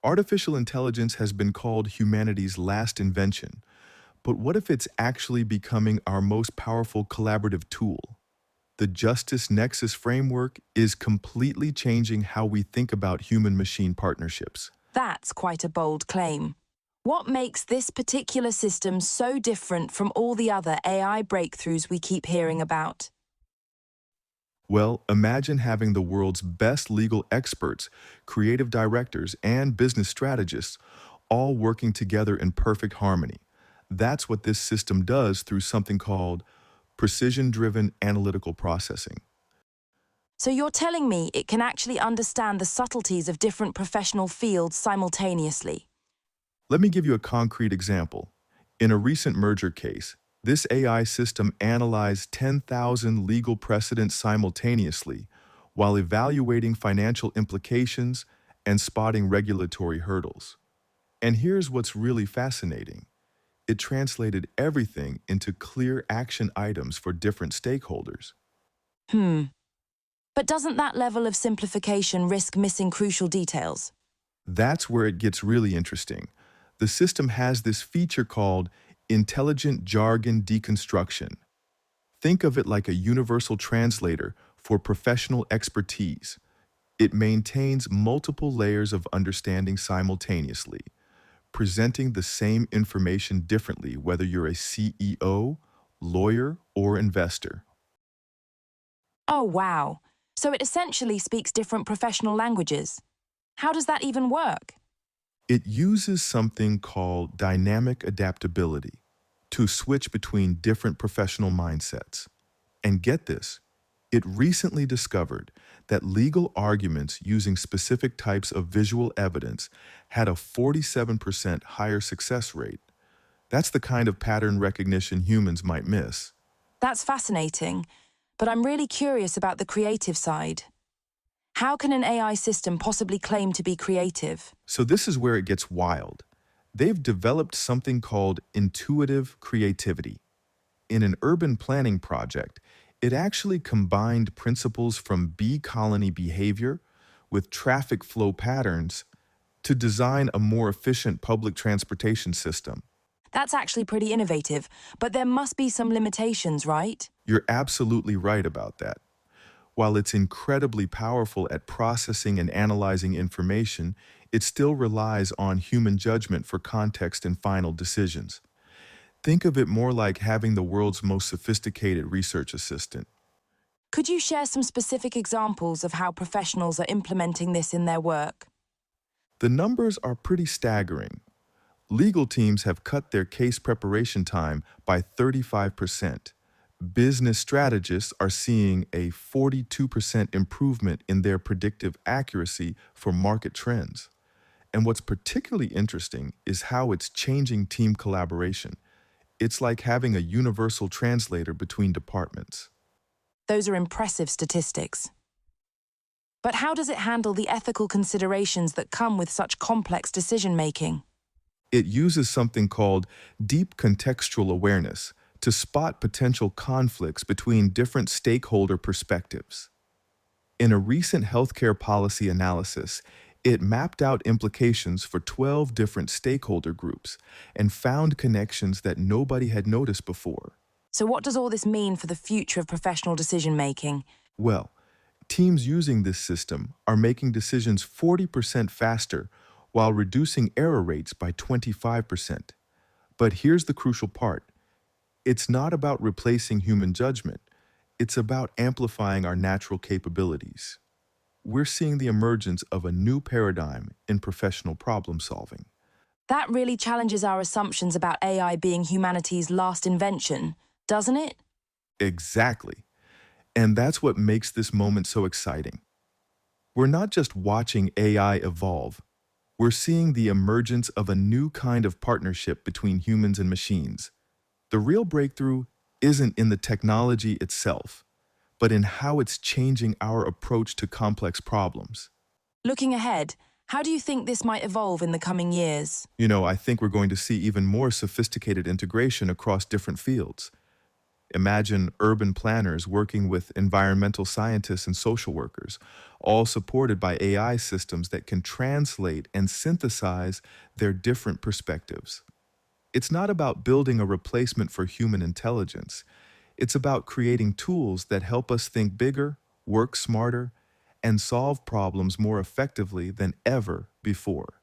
Artificial intelligence has been called humanity's last invention, but what if it's actually becoming our most powerful collaborative tool? The Justice Nexus Framework is completely changing how we think about human-machine partnerships. That's quite a bold claim. What makes this particular system so different from all the other AI breakthroughs we keep hearing about? Well, imagine having the world's best legal experts, creative directors, and business strategists all working together in perfect harmony. That's what this system does through something called precision-driven analytical processing. So you're telling me it can actually understand the subtleties of different professional fields simultaneously? Let me give you a concrete example. In a recent merger case, this AI system analyzed 10,000 legal precedents simultaneously while evaluating financial implications and spotting regulatory hurdles. And here's what's really fascinating. It translated everything into clear action items for different stakeholders. Hmm. But doesn't that level of simplification risk missing crucial details? That's where it gets really interesting. The system has this feature called intelligent jargon deconstruction. Think of it like a universal translator for professional expertise. It maintains multiple layers of understanding simultaneously, presenting the same information differently whether you're a CEO, lawyer, or investor. Oh, wow. So it essentially speaks different professional languages. How does that even work? It uses something called dynamic adaptability to switch between different professional mindsets. And get this, it recently discovered that legal arguments using specific types of visual evidence had a 47% higher success rate. That's the kind of pattern recognition humans might miss. That's fascinating, but I'm really curious about the creative side. How can an AI system possibly claim to be creative? So this is where it gets wild. They've developed something called intuitive creativity. In an urban planning project, it actually combined principles from bee colony behavior with traffic flow patterns to design a more efficient public transportation system. That's actually pretty innovative, but there must be some limitations, right? You're absolutely right about that. While it's incredibly powerful at processing and analyzing information, it still relies on human judgment for context and final decisions. Think of it more like having the world's most sophisticated research assistant. Could you share some specific examples of how professionals are implementing this in their work? The numbers are pretty staggering. Legal teams have cut their case preparation time by 35%. Business strategists are seeing a 42% improvement in their predictive accuracy for market trends. And what's particularly interesting is how it's changing team collaboration. It's like having a universal translator between departments. Those are impressive statistics. But how does it handle the ethical considerations that come with such complex decision-making? It uses something called deep contextual awareness to spot potential conflicts between different stakeholder perspectives. In a recent healthcare policy analysis, it mapped out implications for 12 different stakeholder groups and found connections that nobody had noticed before. So what does all this mean for the future of professional decision-making? Well, teams using this system are making decisions 40% faster while reducing error rates by 25%. But here's the crucial part. It's not about replacing human judgment. It's about amplifying our natural capabilities. We're seeing the emergence of a new paradigm in professional problem solving. That really challenges our assumptions about AI being humanity's last invention, doesn't it? Exactly. And that's what makes this moment so exciting. We're not just watching AI evolve. We're seeing the emergence of a new kind of partnership between humans and machines. The real breakthrough isn't in the technology itself, but in how it's changing our approach to complex problems. Looking ahead, how do you think this might evolve in the coming years? I think we're going to see even more sophisticated integration across different fields. Imagine urban planners working with environmental scientists and social workers, all supported by AI systems that can translate and synthesize their different perspectives. It's not about building a replacement for human intelligence. It's about creating tools that help us think bigger, work smarter, and solve problems more effectively than ever before.